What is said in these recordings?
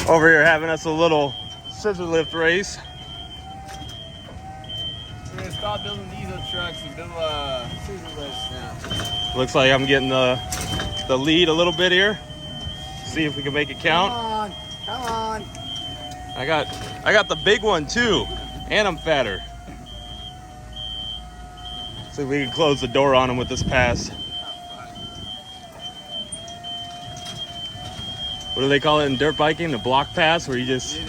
Over here having us a little scissor lift race. We're gonna stop building diesel trucks and build scissor lifts now. Looks like I'm getting the lead a little bit here. See if we can make it count. Come on. I got the big one too, and I'm fatter. See if we can close the door on him with this pass. What do they call it in dirt biking? The block pass, where you just...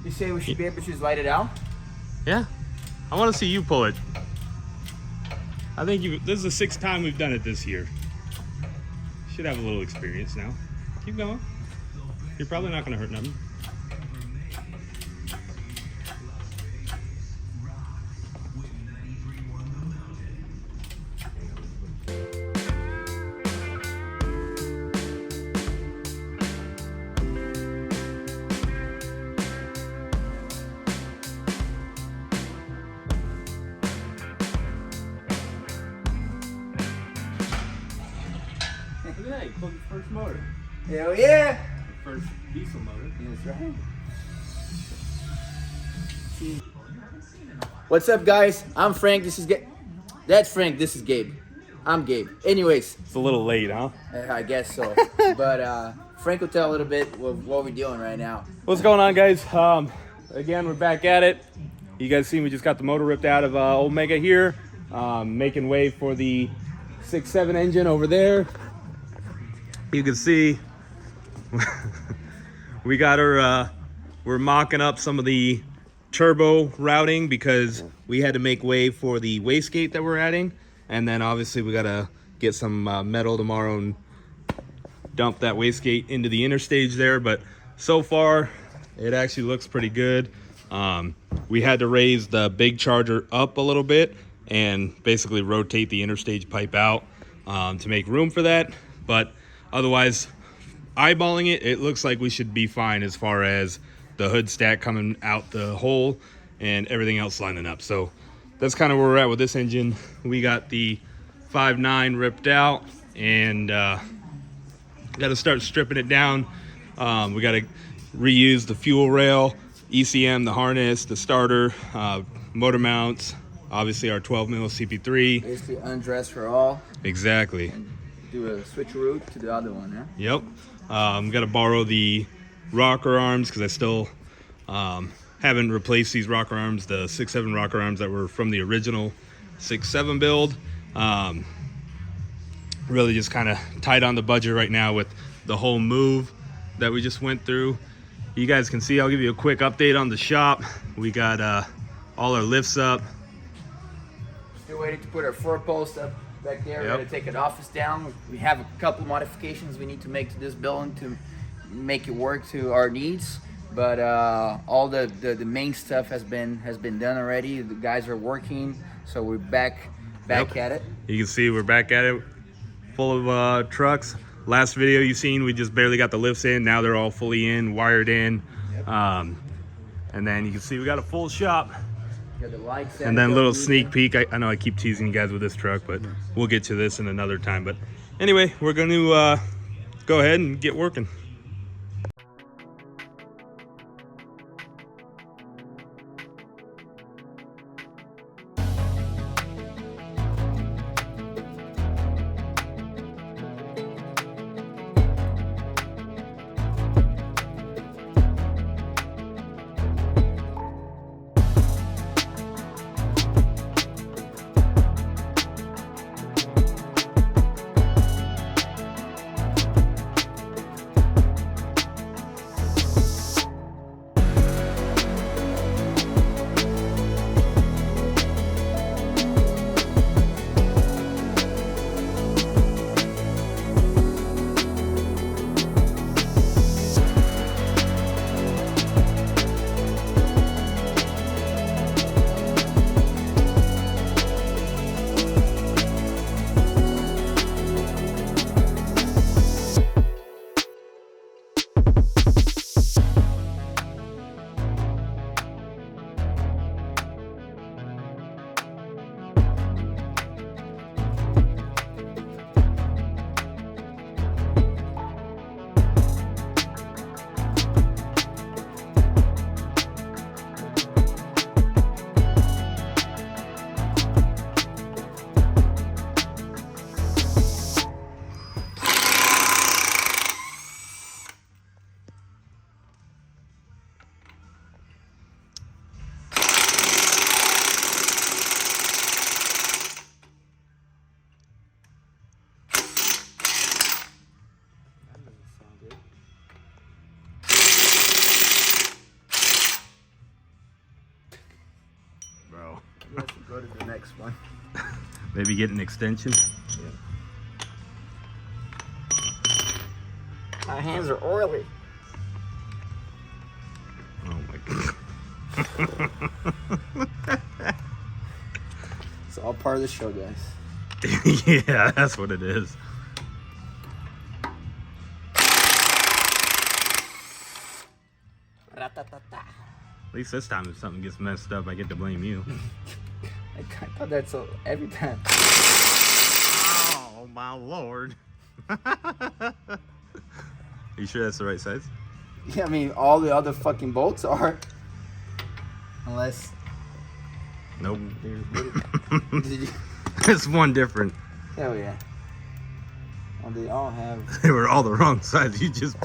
You say we should be able to just light it out? Yeah, I want to see you pull it. I think this is the 6th time we've done it this year. Should have a little experience now. Keep going. You're probably not going to hurt nothing. Look at that, you pulled the first motor. Hell yeah! The first diesel motor. That's right. What's up, guys? I'm Frank. This is Gabe. That's Frank. This is Gabe. I'm Gabe. Anyways, It's a little late, huh? I guess so. But Frank will tell a little bit of what we're doing right now. What's going on, guys? Again, we're back at it. You guys see we just got the motor ripped out of Omega here. Making way for the 6.7 engine over there. You can see we got her, we're mocking up some of the turbo routing because we had to make way for the wastegate that we're adding. And then obviously we got to get some metal tomorrow and dump that wastegate into the inner stage there. But so far, it actually looks pretty good. We had to raise the big charger up a little bit and basically rotate the interstage pipe out to make room for that. But otherwise, eyeballing it, it looks like we should be fine as far as the hood stack coming out the hole and everything else lining up. So that's kind of where we're at with this engine. We got the 5.9 ripped out and got to start stripping it down. We got to reuse the fuel rail, ECM, the harness, the starter, motor mounts, obviously our 12 mil CP3. Basically undress for all. Exactly. do a switcheroo to the other one, huh? Yep. Got to borrow the rocker arms because I still haven't replaced these rocker arms, the 6.7 rocker arms that were from the original 6.7 build. Really just kind of tight on the budget right now with the whole move that we just went through. You guys can see, I'll give you a quick update on the shop. We got all our lifts up. Still waiting to put our 4-post up back there. We're Yep. gonna take an office down. We have a couple modifications we need to make to this building to make it work to our needs. But all the main stuff has been done already. The guys are working, so we're back Yep. at it. You can see we're back at it, full of trucks. Last video you seen, we just barely got the lifts in. Now they're all fully in, wired in. Yep. And then you can see we got a full shop. Got the lights And then a little sneak peek. I know I keep teasing you guys with this truck, but we'll get to this in another time. But anyway, we're going to go ahead and get working. Bro. Let's go to the next one. Maybe get an extension. My hands are oily. Oh my god. It's all part of the show, guys. Yeah, that's what it is. Ra-ta-ta-ta. At least this time if something gets messed up, I get to blame you. I thought that's every time. Oh my lord. You sure that's the right size? Yeah, I mean, all the other fucking bolts are. Unless. Nope. Did you? It's one different. Hell yeah. Oh, they all have. They were all the wrong size. You just.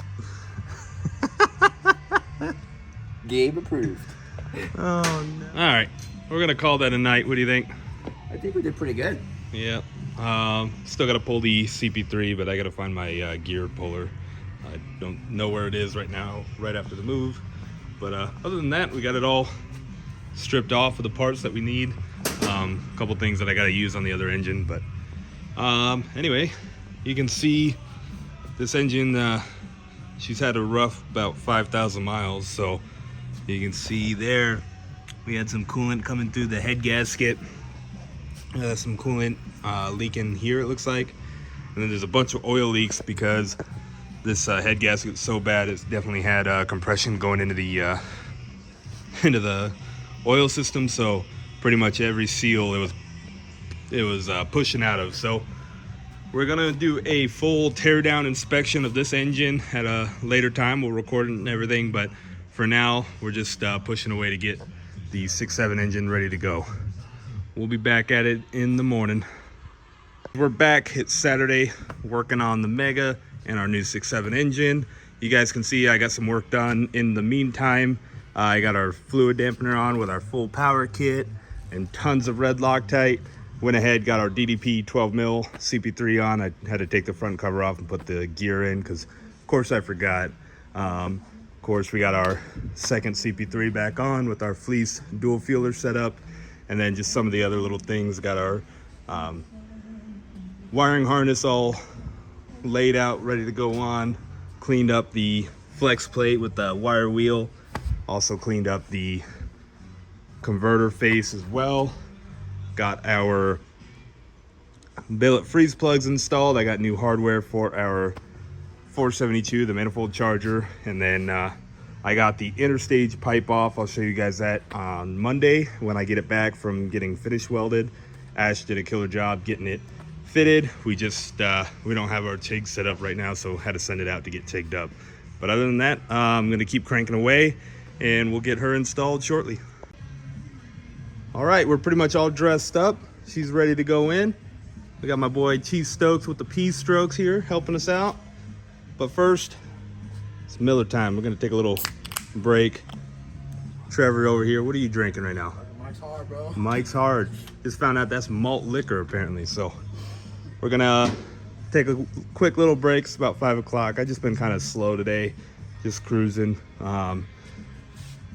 Gabe approved. Oh no. All right, we're gonna call that a night. What do you think? I think we did pretty good. Yeah. Still gotta pull the CP3, but I gotta find my gear puller. I don't know where it is right now, right after the move. But other than that, we got it all stripped off of the parts that we need. A couple things that I gotta use on the other engine, but anyway, you can see this engine. She's had a rough about 5,000 miles, so you can see there we had some coolant coming through the head gasket. Some coolant leaking here, it looks like, and then there's a bunch of oil leaks because this head gasket is so bad. It's definitely had compression going into the oil system, so pretty much every seal it was pushing out of. So we're gonna do a full teardown inspection of this engine at a later time. We'll record it and everything, but for now we're just pushing away to get the 6.7 engine ready to go. We'll be back at it in the morning. We're back. It's Saturday, working on the Mega and our new 6.7 engine. You guys can see I got some work done in the meantime. I got our fluid dampener on with our full power kit and tons of red Loctite. Went ahead, got our DDP 12 mil CP3 on. I had to take the front cover off and put the gear in because, of course, I forgot. Of course, we got our second CP3 back on with our fleece dual fueler setup, and then just some of the other little things. Got our wiring harness all laid out, ready to go on. Cleaned up the flex plate with the wire wheel. Also cleaned up the converter face as well. Got our billet freeze plugs installed. I got new hardware for our 472, the manifold charger, and then I got the interstage pipe off. I'll show you guys that on Monday when I get it back from getting finish welded. Ash did a killer job getting it fitted. We just we don't have our TIG set up right now, so had to send it out to get TIGged up. But other than that, I'm gonna keep cranking away and we'll get her installed shortly. All right, we're pretty much all dressed up. She's ready to go in. We got my boy Chief Stokes with the P strokes here helping us out. But first, it's Miller time. We're gonna take a little break. Trevor over here, what are you drinking right now? Mike's Hard, bro. Mike's Hard. Just found out that's malt liquor apparently. So we're gonna take a quick little break. It's about 5 o'clock. I just been kind of slow today, just cruising.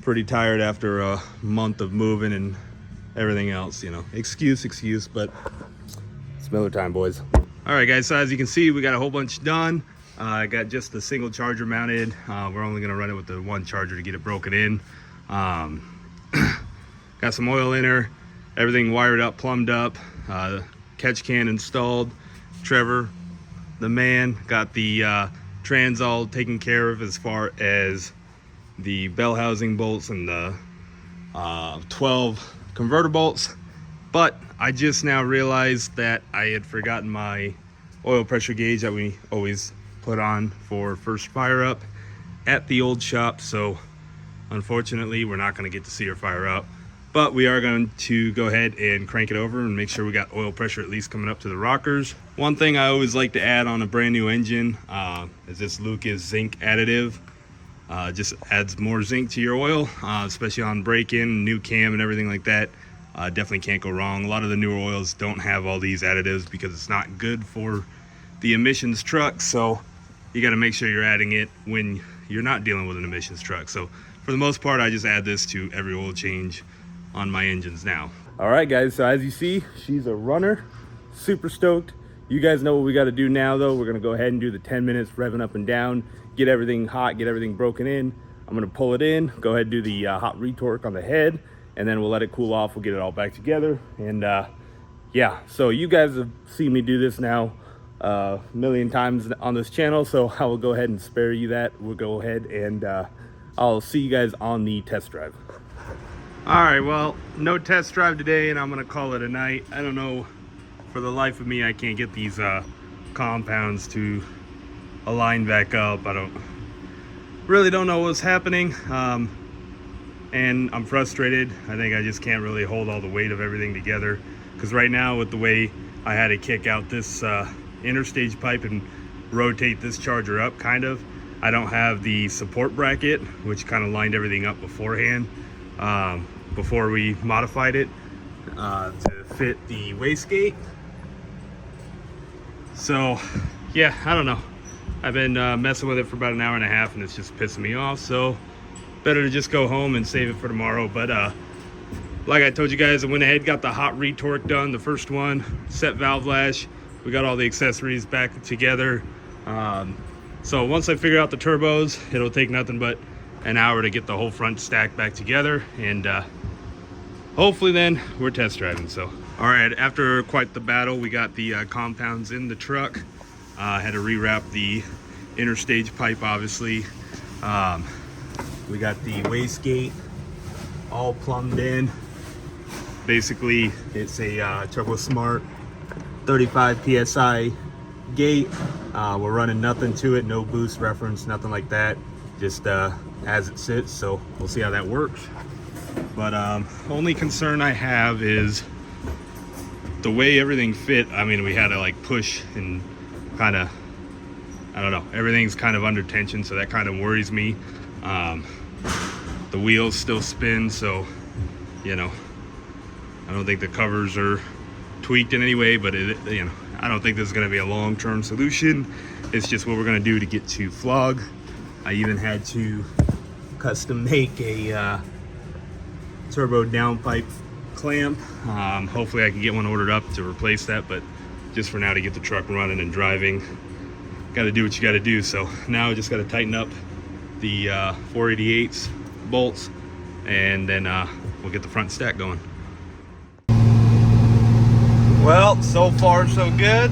Pretty tired after a month of moving and everything else, you know. Excuse, but it's Miller time, boys. All right, guys, so as you can see, we got a whole bunch done. I got just the single charger mounted. We're only gonna run it with the one charger to get it broken in. Got some oil in her, everything wired up, plumbed up, catch can installed. Trevor, the man, got the trans all taken care of as far as the bell housing bolts and the 12 converter bolts. But I just now realized that I had forgotten my oil pressure gauge that we always put on for first fire up at the old shop. So unfortunately, we're not going to get to see her fire up, but we are going to go ahead and crank it over and make sure we got oil pressure at least coming up to the rockers. One thing I always like to add on a brand new engine is this Lucas zinc additive. Just adds more zinc to your oil, especially on break-in, new cam and everything like that. Definitely can't go wrong. A lot of the newer oils don't have all these additives because it's not good for the emissions truck. So you got to make sure you're adding it when you're not dealing with an emissions truck. So for the most part, I just add this to every oil change on my engines now. All right, guys, so as you see, she's a runner. Super stoked. You guys know what we got to do now, though. We're going to go ahead and do the 10 minutes revving up and down, get everything hot, get everything broken in. I'm going to pull it in, go ahead and do the hot retorque on the head, and then we'll let it cool off. We'll get it all back together. And yeah, so you guys have seen me do this now a million times on this channel, so I will go ahead and spare you that. We'll go ahead and I'll see you guys on the test drive. All right, well, no test drive today, and I'm going to call it a night. I don't know. For the life of me, I can't get these compounds to align back up. I really don't know what's happening, and I'm frustrated. I think I just can't really hold all the weight of everything together, because right now with the way I had to kick out this interstage pipe and rotate this charger up, I don't have the support bracket, which kind of lined everything up beforehand, before we modified it to fit the wastegate. So yeah, I don't know. I've been messing with it for about an hour and a half, and it's just pissing me off. So better to just go home and save it for tomorrow. But like I told you guys, I went ahead, got the hot retorque done, the first one, set valve lash. We got all the accessories back together. So once I figure out the turbos, it'll take nothing but an hour to get the whole front stack back together, and hopefully then we're test driving. So all right, after quite the battle, we got the compounds in the truck. Had to rewrap the interstage pipe, obviously. We got the wastegate all plumbed in. Basically, it's a Turbo Smart 35 PSI gate. We're running nothing to it, no boost reference, nothing like that. Just as it sits, so we'll see how that works. But only concern I have is the way everything fit, I mean, we had to like push and kind of, I don't know, everything's kind of under tension, so that kind of worries me. The wheels still spin, so, you know, I don't think the covers are tweaked in any way, but it, you know, I don't think this is going to be a long-term solution. It's just what we're going to do to get to Flog. I even had to custom make a turbo downpipe clamp. Hopefully I can get one ordered up to replace that, but just for now, to get the truck running and driving, got to do what you got to do. So now I just got to tighten up the 488s bolts, and then we'll get the front stack going. Well, so far so good.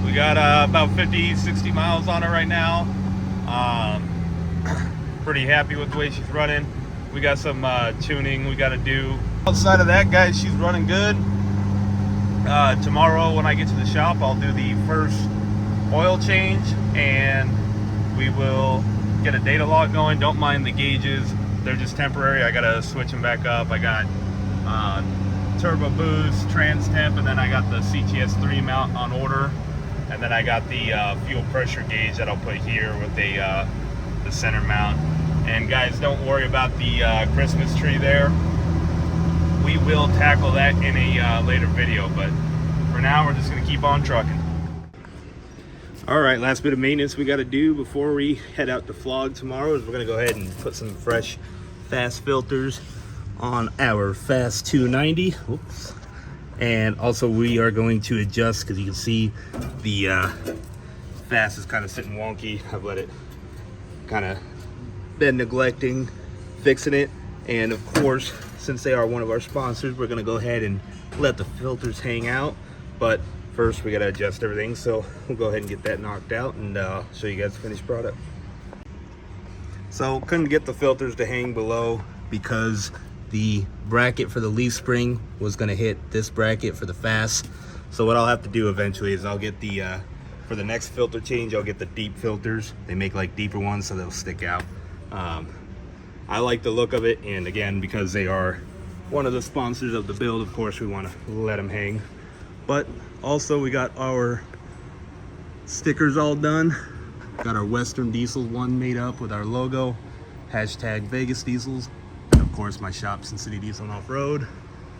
We got about 50-60 miles on it right now. Pretty happy with the way she's running. We got some tuning we got to do. Outside of that, guys, she's running good. Tomorrow when I get to the shop, I'll do the first oil change, and we will get a data log going. Don't mind the gauges, they're just temporary. I gotta switch them back up. I got turbo boost, trans temp, and then I got the CTS3 mount on order, and then I got the fuel pressure gauge that I'll put here with the center mount. And guys, don't worry about the Christmas tree there. We will tackle that in a later video, but for now we're just gonna keep on trucking. All right, last bit of maintenance we got to do before we head out to Flog tomorrow is we're going to go ahead and put some fresh fast filters on our Fast 290. Oops. And also we are going to adjust, because you can see the fast is kind of sitting wonky. I've let it kind of been neglecting fixing it. And of course, since they are one of our sponsors, we're going to go ahead and let the filters hang out. But first we got to adjust everything, so we'll go ahead and get that knocked out and show you guys the finished product. So couldn't get the filters to hang below because the bracket for the leaf spring was going to hit this bracket for the fast. So what I'll have to do eventually is I'll get the for the next filter change, I'll get the deep filters. They make like deeper ones so they'll stick out. I like the look of it, and again, because they are one of the sponsors of the build, of course we want to let them hang. But also we got our stickers all done. Got our Western Diesel one made up with our logo, hashtag Vegas Diesels, and of course my shop, Sin City Diesel and Off-Road.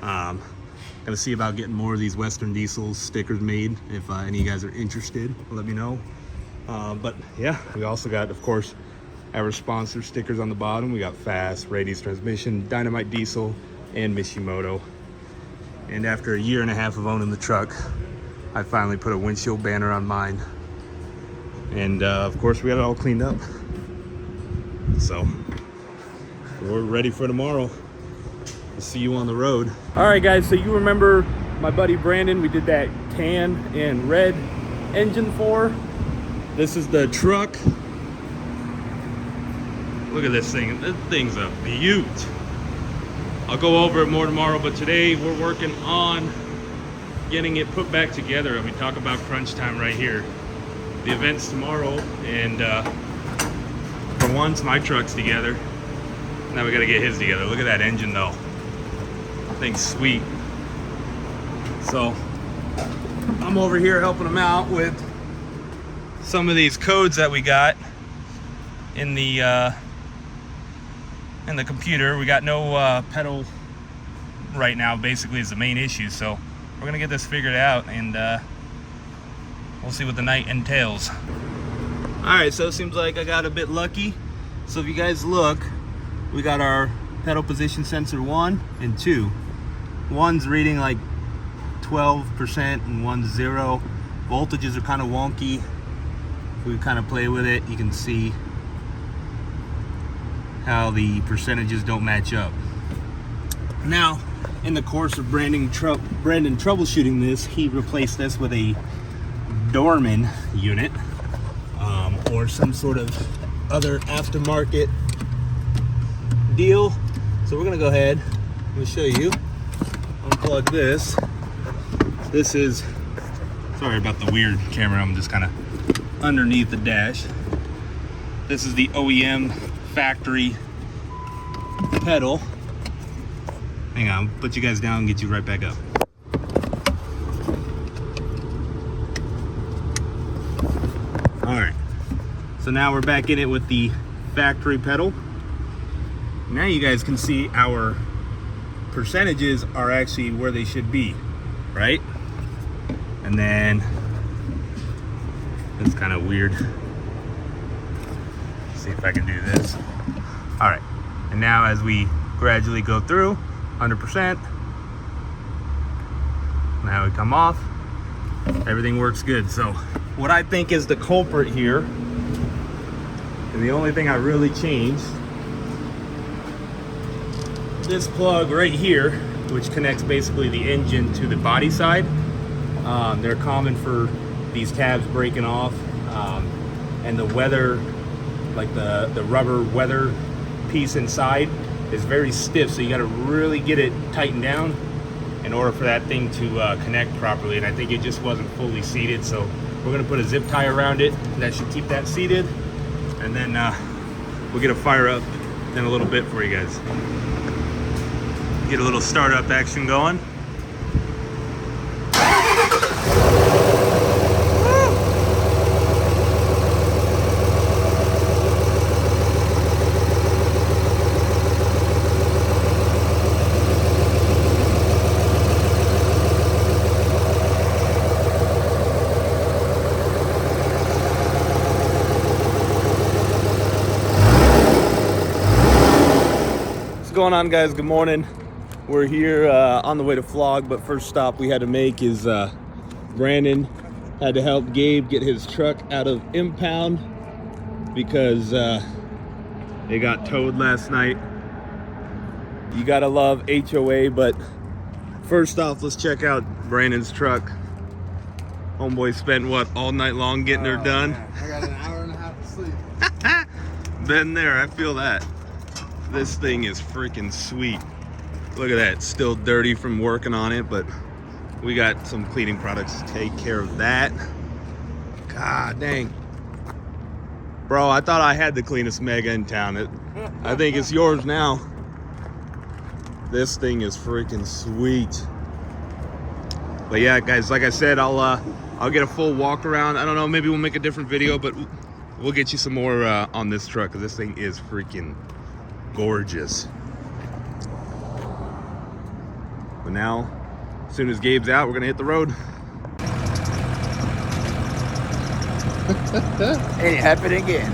Gonna see about getting more of these Western Diesel stickers made. If any of you guys are interested, let me know. But yeah, we also got, of course, our sponsor stickers on the bottom. We got Fast, Radius Transmission, Dynamite Diesel, and Mishimoto. And after a year and a half of owning the truck, I finally put a windshield banner on mine. And of course we got it all cleaned up. So we're ready for tomorrow. We'll see you on the road. All right guys, so you remember my buddy Brandon, we did that tan and red engine for. This is the truck. Look at this thing, this thing's a beaut. I'll go over it more tomorrow, but today we're working on getting it put back together. We talk about crunch time right here. The event's tomorrow, and for once my truck's together. Now we gotta get his together. Look at that engine though. That thing's sweet. So I'm over here helping him out with some of these codes that we got in the computer. We got no pedal right now, basically, is the main issue. So we're gonna get this figured out, and we'll see what the night entails. All right, so it seems like I got a bit lucky. So if you guys look, we got our pedal position sensor 1 and 2. One's reading like 12% and one's 0. Voltages are kind of wonky. If we kind of play with it, you can see how the percentages don't match up. Now, in the course of Brandon troubleshooting this, he replaced this with a Dorman unit, or some sort of other aftermarket deal. So we're gonna go ahead, let me show you. Unplug this. This is, sorry about the weird camera, I'm just kind of underneath the dash. This is the OEM factory pedal. Hang on, I'll put you guys down and get you right back up. All right, so now we're back in it with the factory pedal. Now you guys can see our percentages are actually where they should be, right? And then it's kind of weird. Let's see if I can do this. All right, and now as we gradually go through 100%, now we come off, everything works good. So what I think is the culprit here, and the only thing I really changed, this plug right here, which connects basically the engine to the body side. They're common for these tabs breaking off, and the weather, like the rubber weather piece inside is very stiff, so you got to really get it tightened down in order for that thing to connect properly. And I think it just wasn't fully seated, so we're going to put a zip tie around it. That should keep that seated, and then we'll get a fire up in a little bit for you guys. Get a little startup action going. What's going on, guys? Good morning. We're here on the way to Flog, but first stop we had to make is Brandon had to help Gabe get his truck out of impound because it got towed last night. You gotta love HOA, but first off, let's check out Brandon's truck. Homeboy spent what, all night long getting her done? Man. I got an hour and a half of sleep. Been there, I feel that. This thing is freaking sweet. Look at that, still dirty from working on it, but we got some cleaning products to take care of that. God dang. Bro, I thought I had the cleanest Mega in town. I think it's yours now. This thing is freaking sweet. But yeah, guys, like I said, I'll get a full walk around. I don't know, maybe we'll make a different video, but we'll get you some more on this truck, because this thing is freaking gorgeous. But now, as soon as Gabe's out, we're gonna hit the road. It happened again.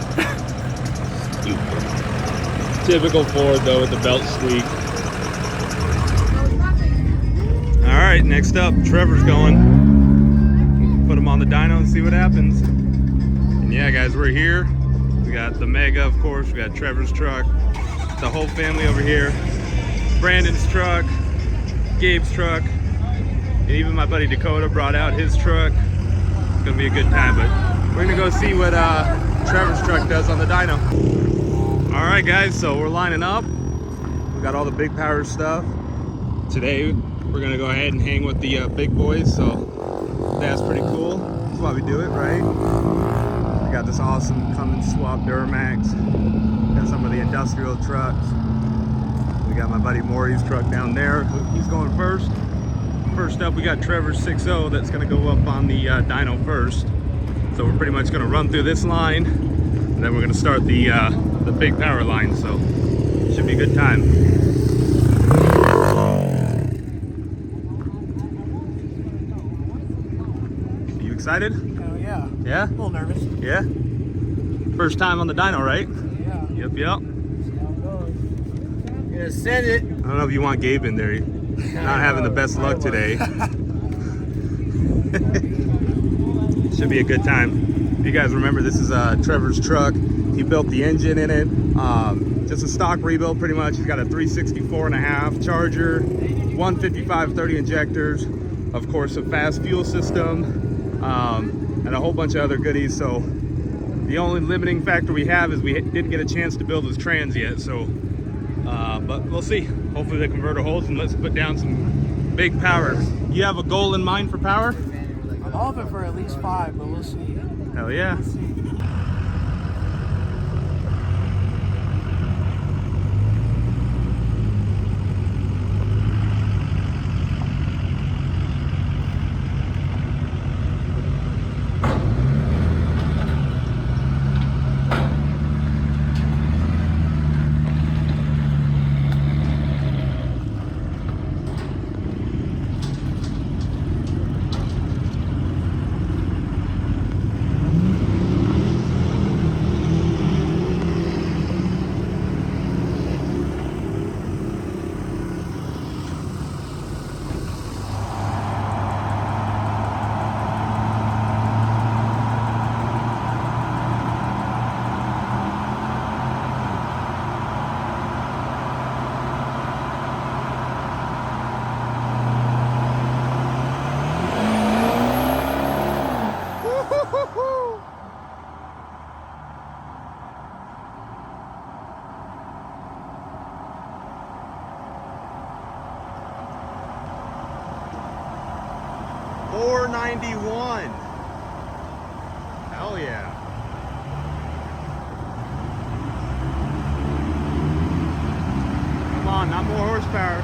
Typical Ford though, with the belt squeak. All right, next up, Trevor's going. Put him on the dyno and see what happens. And yeah, guys, we're here. We got the Mega, of course. We got Trevor's truck. The whole family over here. Brandon's truck. Gabe's truck, and even my buddy Dakota brought out his truck. It's gonna be a good time, but we're gonna go see what Trevor's truck does on the dyno. All right, guys, so we're lining up. We got all the big power stuff. Today, we're gonna go ahead and hang with the big boys, so that's pretty cool. That's why we do it, right? We got this awesome Cummins swap Duramax. Got some of the industrial trucks. We got my buddy Maury's truck down there. He's going first. First up, we got Trevor's 6.0 that's going to go up on the dyno first. So we're pretty much going to run through this line, and then we're going to start the big power line. So it should be a good time. You excited? Oh yeah. Yeah? A little nervous. Yeah? First time on the dyno, right? Yeah. Yep. Gonna send it. I don't know if you want Gabe in there. Not having the best luck today. Should be a good time. If you guys remember, this is Trevor's truck. He built the engine in it. Just a stock rebuild pretty much. He's got a 364.5 charger, 155/30 injectors, of course a fast fuel system, and a whole bunch of other goodies. So the only limiting factor we have is we didn't get a chance to build his trans yet. So but we'll see. Hopefully the converter holds, and let's put down some big power. You have a goal in mind for power? I'm hoping for at least 5, but we'll see. Hell yeah. 491. Hell yeah. Come on, not more horsepower.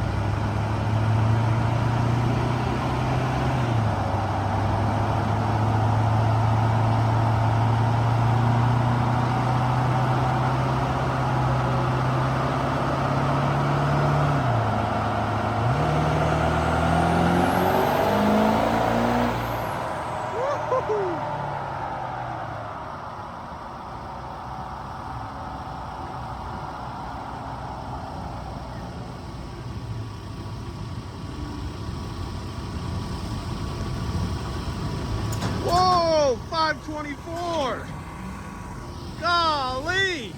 Whoa, 524. Golly.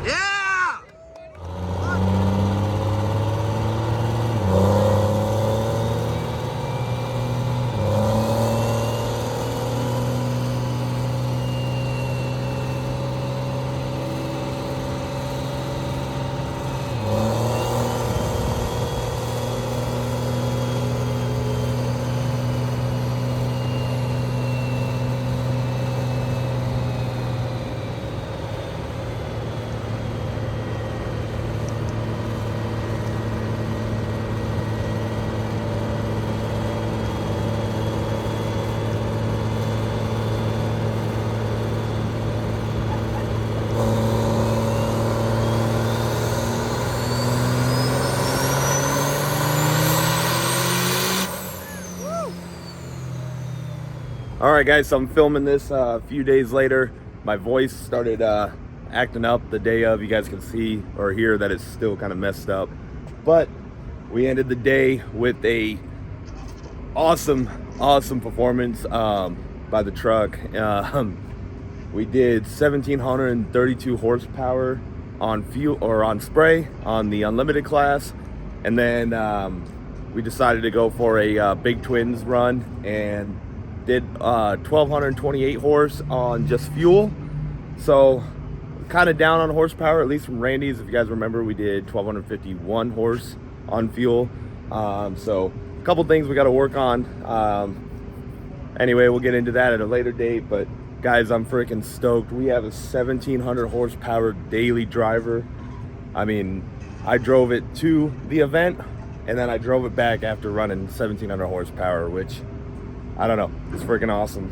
Yeah! All right, guys, so I'm filming this a few days later. My voice started acting up the day of. You guys can see or hear that it's still kind of messed up. But we ended the day with a awesome performance by the truck. We did 1,732 horsepower on fuel or on spray on the unlimited class, and then we decided to go for a big twins run and did 1,228 horse on just fuel. So kind of down on horsepower, at least from Randy's. If you guys remember, we did 1,251 horse on fuel. So a couple things we got to work on. Anyway, we'll get into that at a later date, but guys, I'm freaking stoked. We have a 1,700 horsepower daily driver. I mean, I drove it to the event and then I drove it back after running 1,700 horsepower, which I don't know, it's freaking awesome.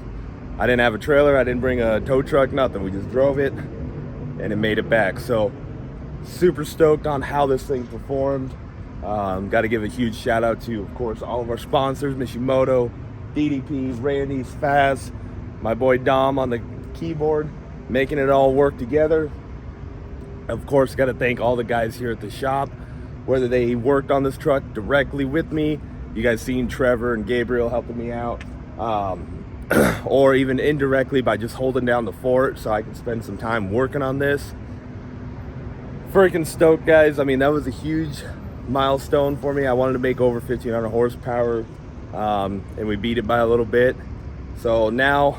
I didn't have a trailer, I didn't bring a tow truck, nothing. We just drove it and it made it back. So super stoked on how this thing performed. Got to give a huge shout out to, of course, all of our sponsors, Mishimoto, DDP, Randy's, Faz, my boy Dom on the keyboard, making it all work together. Of course, got to thank all the guys here at the shop, whether they worked on this truck directly with me. You guys seen Trevor and Gabriel helping me out, or even indirectly by just holding down the fort so I can spend some time working on this. Freaking stoked, guys. I mean, that was a huge milestone for me. I wanted to make over 1,500 horsepower, and we beat it by a little bit. So now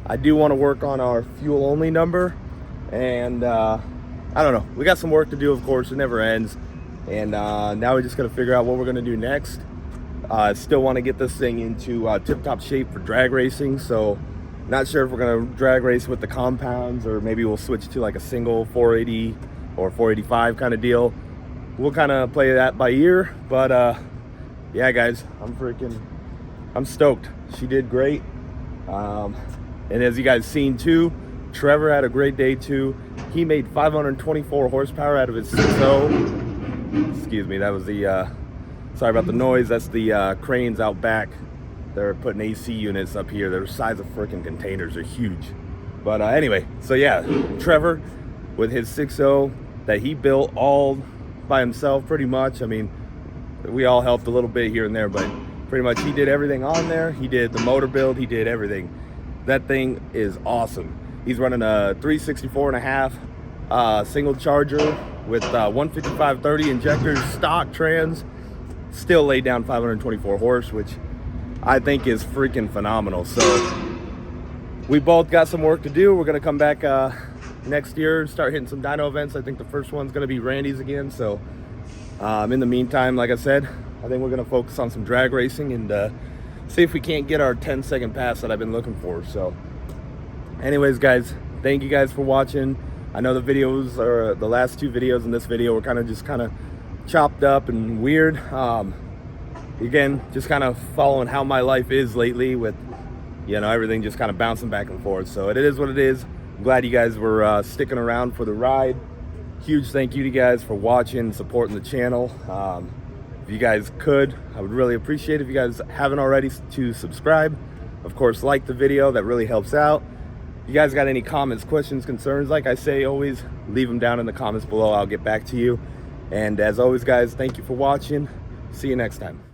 I do want to work on our fuel only number, and I don't know, we got some work to do, of course, it never ends. And now we just got to figure out what we're going to do next. Still want to get this thing into tip-top shape for drag racing, so not sure if we're going to drag race with the compounds, or maybe we'll switch to like a single 480 or 485 kind of deal. We'll kind of play that by ear, but yeah, guys, I'm stoked. She did great. And as you guys seen too, Trevor had a great day too. He made 524 horsepower out of his 6.0. Excuse me, that was the, sorry about the noise. That's the cranes out back. They're putting AC units up here. They're the size of freaking containers. They're huge. But anyway, so yeah, Trevor with his 6.0 that he built all by himself pretty much. I mean, we all helped a little bit here and there, but pretty much he did everything on there. He did the motor build. He did everything. That thing is awesome. He's running a 364.5 single charger with 155/30 injectors, stock trans, still laid down 524 horse, which I think is freaking phenomenal. So we both got some work to do. We're gonna come back next year, start hitting some dyno events. I think the first one's gonna be Randy's again. So in the meantime, like I said, I think we're gonna focus on some drag racing and see if we can't get our 10-second pass that I've been looking for. So anyways, guys, thank you guys for watching. I know the videos, or the last two videos and this video, were kind of chopped up and weird. Again, just kind of following how my life is lately with, you know, everything just kind of bouncing back and forth. So it is what it is. I'm glad you guys were sticking around for the ride. Huge thank you to you guys for watching, supporting the channel. If you guys could, I would really appreciate it if you guys haven't already to subscribe. Of course, like the video, that really helps out. If you guys got any comments, questions, concerns, like I say, always leave them down in the comments below. I'll get back to you. And as always, guys, thank you for watching. See you next time.